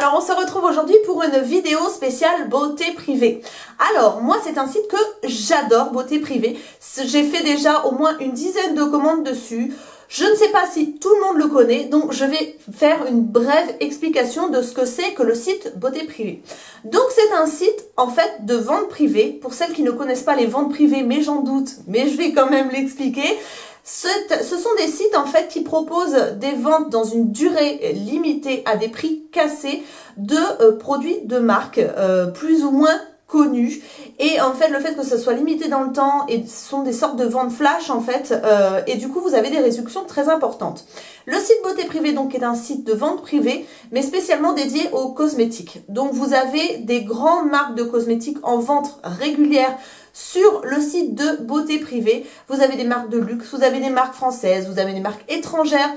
alors on se retrouve aujourd'hui pour une vidéo spéciale beauté privée. Alors moi c'est un site que j'adore, beauté privée. J'ai fait déjà au moins une dizaine de commandes dessus. Je ne sais pas si tout le monde le connaît, donc je vais faire une brève explication de ce que c'est que le site beauté privée. Donc c'est un site en fait de vente privée. Pour celles qui ne connaissent pas les ventes privées, mais j'en doute, mais je vais quand même l'expliquer. Ce sont des sites en fait qui proposent des ventes dans une durée limitée à des prix cassés de produits de marque plus ou moins connus. Et en fait le fait que ça soit limité dans le temps, et ce sont des sortes de ventes flash en fait, et du coup vous avez des réductions très importantes. Le site beauté privée donc est un site de vente privée mais spécialement dédié aux cosmétiques. Donc vous avez des grandes marques de cosmétiques en vente régulière sur le site de beauté privée. Vous avez des marques de luxe, vous avez des marques françaises, vous avez des marques étrangères,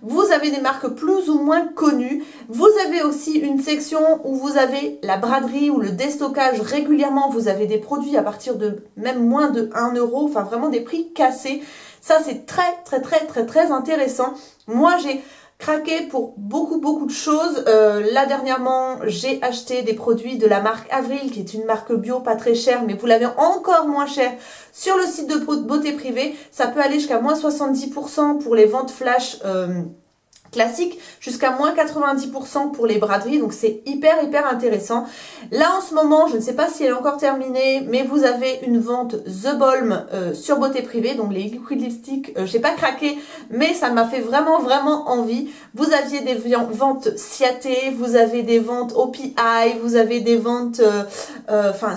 vous avez des marques plus ou moins connues. Vous avez aussi une section où vous avez la braderie ou le déstockage régulièrement. Vous avez des produits à partir de même moins de 1 euro, enfin vraiment des prix cassés. Ça c'est très intéressant. Moi j'ai craqué pour beaucoup de choses. Là dernièrement j'ai acheté des produits de la marque Avril, qui est une marque bio pas très chère, mais vous l'avez encore moins cher sur le site de beauté privée. Ça peut aller jusqu'à moins 70% pour les ventes flash classique, jusqu'à moins 90% pour les braderies, donc c'est hyper intéressant. Là en ce moment, je ne sais pas si elle est encore terminée, mais vous avez une vente The Balm sur beauté privée, donc les liquid lipstick, j'ai pas craqué, mais ça m'a fait vraiment envie. Vous aviez des ventes Ciaté, vous avez des ventes OPI, vous avez des ventes, enfin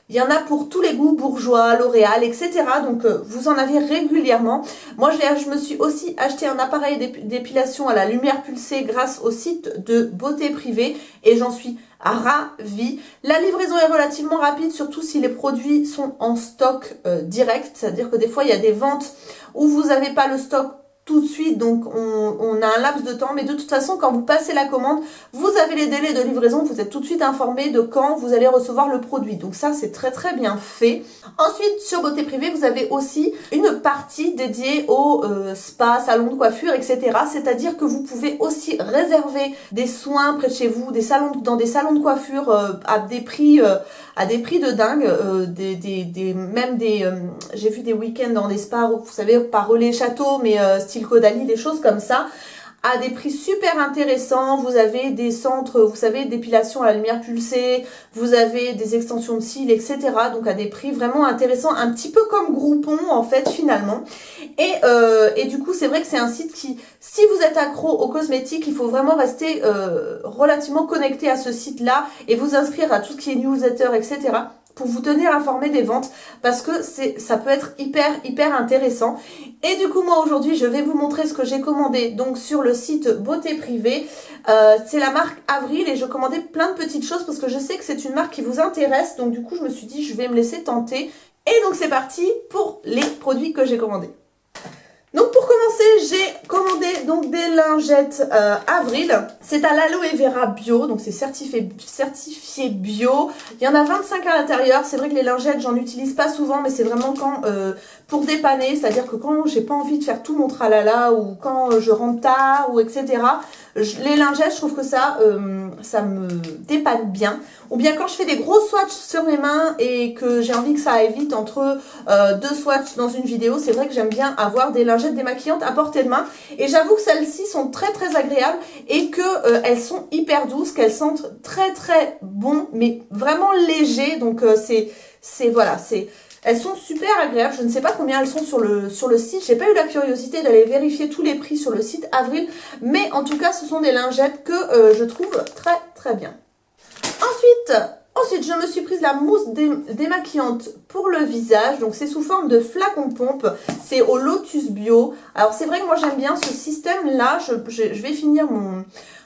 il y en a pour tous les goûts, Bourjois, L'Oréal, etc. Donc vous en avez régulièrement. Moi je me suis aussi acheté un appareil d'épilation à la lumière pulsée grâce au site de beauté privée et j'en suis ravie. La livraison est relativement rapide, surtout si les produits sont en stock direct. C'est-à-dire que des fois il y a des ventes où vous n'avez pas le stock tout de suite, donc on a un laps de temps, mais de toute façon quand vous passez la commande, vous avez les délais de livraison, vous êtes tout de suite informé de quand vous allez recevoir le produit, donc ça c'est très bien fait. Ensuite sur beauté privée vous avez aussi une partie dédiée au spa, salon de coiffure, etc. C'est-à-dire que vous pouvez aussi réserver des soins près de chez vous, dans des salons de coiffure à des prix de dingue, j'ai vu des week-ends dans des spas, vous savez, pas relais château, mais style Caudalie, des choses comme ça, à des prix super intéressants. Vous avez des centres, vous savez, d'épilation à la lumière pulsée, vous avez des extensions de cils, etc. Donc à des prix vraiment intéressants, un petit peu comme Groupon en fait finalement. Et du coup c'est vrai que c'est un site qui, si vous êtes accro aux cosmétiques, il faut vraiment rester relativement connecté à ce site-là et vous inscrire à tout ce qui est newsletter, etc. pour vous tenir informé des ventes, parce que ça peut être hyper intéressant. Et du coup moi aujourd'hui je vais vous montrer ce que j'ai commandé donc sur le site beauté privée. C'est la marque Avril et je commandais plein de petites choses parce que je sais que c'est une marque qui vous intéresse, donc du coup je me suis dit je vais me laisser tenter. Et donc c'est parti pour les produits que j'ai commandés. Donc pour commencer, j'ai commandé donc des lingettes Avril. C'est à l'aloe vera bio, donc c'est certifié bio. Il y en a 25 à l'intérieur. C'est vrai que les lingettes, j'en utilise pas souvent, mais c'est vraiment quand pour dépanner, c'est-à-dire que quand j'ai pas envie de faire tout mon tralala ou quand je rentre tard ou etc. Les lingettes, je trouve que ça me dépanne bien. Ou bien quand je fais des gros swatchs sur mes mains et que j'ai envie que ça aille vite entre deux swatchs dans une vidéo, c'est vrai que j'aime bien avoir des lingettes démaquillantes à portée de main. Et j'avoue que celles-ci sont très agréables et que elles sont hyper douces, qu'elles sentent très bon, mais vraiment léger. Donc elles sont super agréables. Je ne sais pas combien elles sont sur le site. J'ai pas eu la curiosité d'aller vérifier tous les prix sur le site Avril, mais en tout cas ce sont des lingettes que je trouve très bien. Ensuite, je me suis prise la mousse démaquillante pour le visage. Donc, c'est sous forme de flacon pompe. C'est au Lotus Bio. Alors, c'est vrai que moi, j'aime bien ce système-là. Je vais finir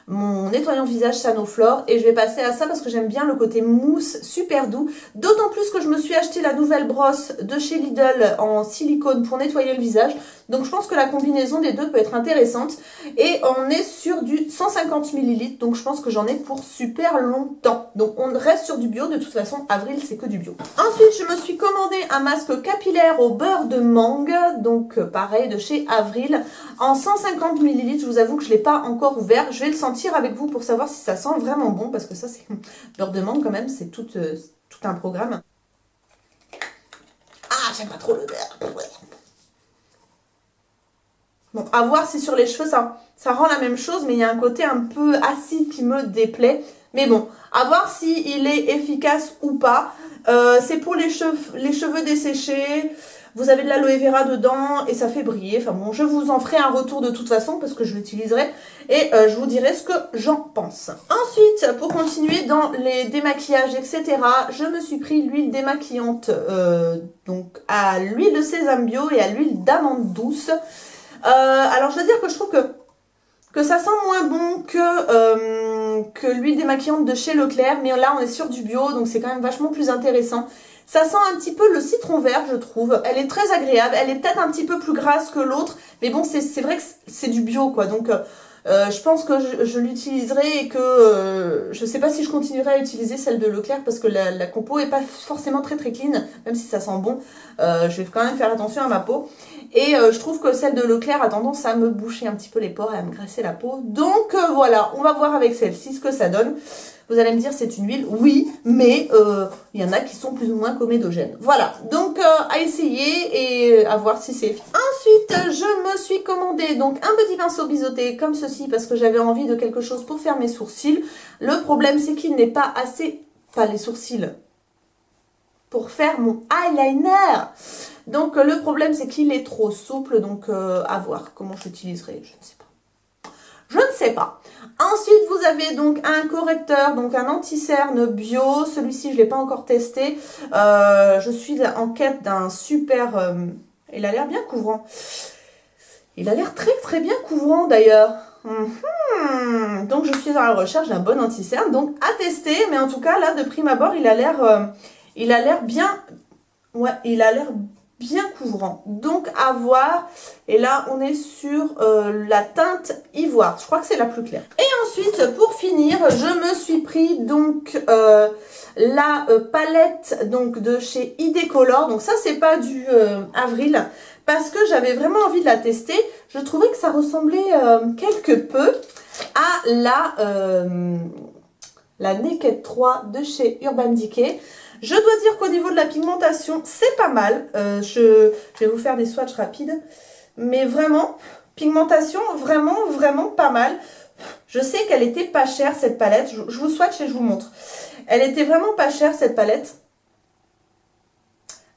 mon nettoyant visage Sanoflore et je vais passer à ça parce que j'aime bien le côté mousse super doux. D'autant plus que je me suis acheté la nouvelle brosse de chez Lidl en silicone pour nettoyer le visage. Donc je pense que la combinaison des deux peut être intéressante. Et on est sur du 150 ml, donc je pense que j'en ai pour super longtemps. Donc on reste sur du bio, de toute façon avril c'est que du bio. Ensuite je me suis commandé un masque capillaire au beurre de mangue, donc pareil de chez Avril, en 150 ml. Je vous avoue que je ne l'ai pas encore ouvert, je vais le sentir avec vous pour savoir si ça sent vraiment bon, parce que ça c'est beurre de mangue quand même, c'est tout un programme. Ah, j'aime pas trop l'odeur. Bon, à voir si sur les cheveux ça rend la même chose, mais il y a un côté un peu acide qui me déplaît. Mais bon, à voir si il est efficace ou pas. C'est pour les cheveux desséchés. Vous avez de l'aloe vera dedans et ça fait briller. Enfin bon, je vous en ferai un retour de toute façon parce que je l'utiliserai et je vous dirai ce que j'en pense. Ensuite, pour continuer dans les démaquillages, etc., je me suis pris l'huile démaquillante donc à l'huile de sésame bio et à l'huile d'amande douce. Alors je dois dire que je trouve que ça sent moins bon que l'huile démaquillante de chez Leclerc, mais là on est sur du bio, donc c'est quand même vachement plus intéressant. Ça sent un petit peu le citron vert, je trouve. Elle est très agréable, elle est peut-être un petit peu plus grasse que l'autre, mais bon, c'est vrai que c'est du bio, quoi. Donc je pense que je l'utiliserai et que je sais pas si je continuerai à utiliser celle de Leclerc parce que la compo est pas forcément très clean, même si ça sent bon. Je vais quand même faire attention à ma peau. Et je trouve que celle de Leclerc a tendance à me boucher un petit peu les pores et à me graisser la peau. Donc voilà, on va voir avec celle-ci ce que ça donne. Vous allez me dire c'est une huile, oui, mais il y en a qui sont plus ou moins comédogènes. Voilà, donc à essayer et à voir si c'est efficace. Ensuite, je me suis commandé donc un petit pinceau biseauté comme ceci parce que j'avais envie de quelque chose pour faire mes sourcils. Le problème c'est qu'il n'est pas assez, pas les sourcils, pour faire mon eyeliner. Donc le problème c'est qu'il est trop souple, donc à voir comment je l'utiliserai, je ne sais pas. Je ne sais pas. Ensuite, vous avez donc un correcteur, donc un anti-cerne bio. Celui-ci, je ne l'ai pas encore testé. Je suis en quête d'un super... il a l'air bien couvrant. Il a l'air très bien couvrant d'ailleurs. Donc, je suis à la recherche d'un bon anti-cerne. Donc, à tester. Mais en tout cas, là, de prime abord, il a l'air bien... Ouais, il a l'air bien couvrant, donc à voir. Et là on est sur la teinte ivoire, je crois que c'est la plus claire. Et ensuite pour finir, je me suis pris donc la palette donc de chez Idecolor. Donc ça c'est pas du Avril parce que j'avais vraiment envie de la tester. Je trouvais que ça ressemblait quelque peu à la Naked 3 de chez Urban Decay. Je dois dire qu'au niveau de la pigmentation, c'est pas mal. Je vais vous faire des swatchs rapides. Mais vraiment, pigmentation, vraiment pas mal. Je sais qu'elle était pas chère cette palette. Je vous swatch et je vous montre. Elle était vraiment pas chère cette palette.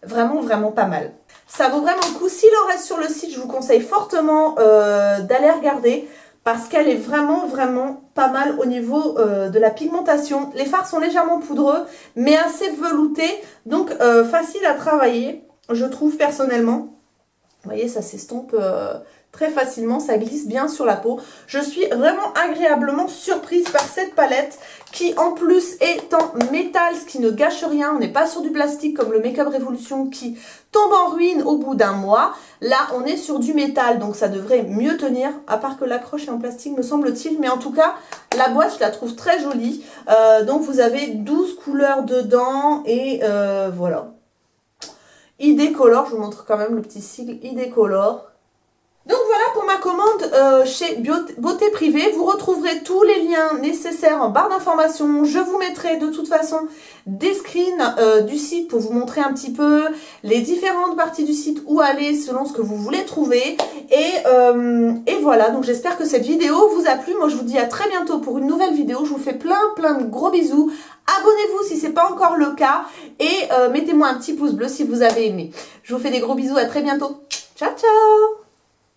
Vraiment pas mal. Ça vaut vraiment le coup. S'il en reste sur le site, je vous conseille fortement d'aller regarder. Parce qu'elle est vraiment pas mal au niveau de la pigmentation. Les fards sont légèrement poudreux, mais assez veloutés. Donc facile à travailler, je trouve personnellement. Vous voyez, ça s'estompe très facilement, ça glisse bien sur la peau. Je suis vraiment agréablement surprise par cette palette qui en plus est en métal, ce qui ne gâche rien. On n'est pas sur du plastique comme le Make Up Revolution qui tombe en ruine au bout d'un mois. Là, on est sur du métal, donc ça devrait mieux tenir, à part que l'accroche est en plastique, me semble-t-il. Mais en tout cas, la boîte, je la trouve très jolie. Donc, vous avez 12 couleurs dedans et voilà. Idecolor, je vous montre quand même le petit sigle Idecolor. Donc voilà pour ma commande chez Beauté Privée. Vous retrouverez tous les liens nécessaires en barre d'informations. Je vous mettrai de toute façon des screens du site pour vous montrer un petit peu les différentes parties du site où aller selon ce que vous voulez trouver. Et voilà, donc j'espère que cette vidéo vous a plu. Moi je vous dis à très bientôt pour une nouvelle vidéo. Je vous fais plein de gros bisous. Abonnez-vous si ce n'est pas encore le cas et mettez-moi un petit pouce bleu si vous avez aimé. Je vous fais des gros bisous, à très bientôt. Ciao ciao.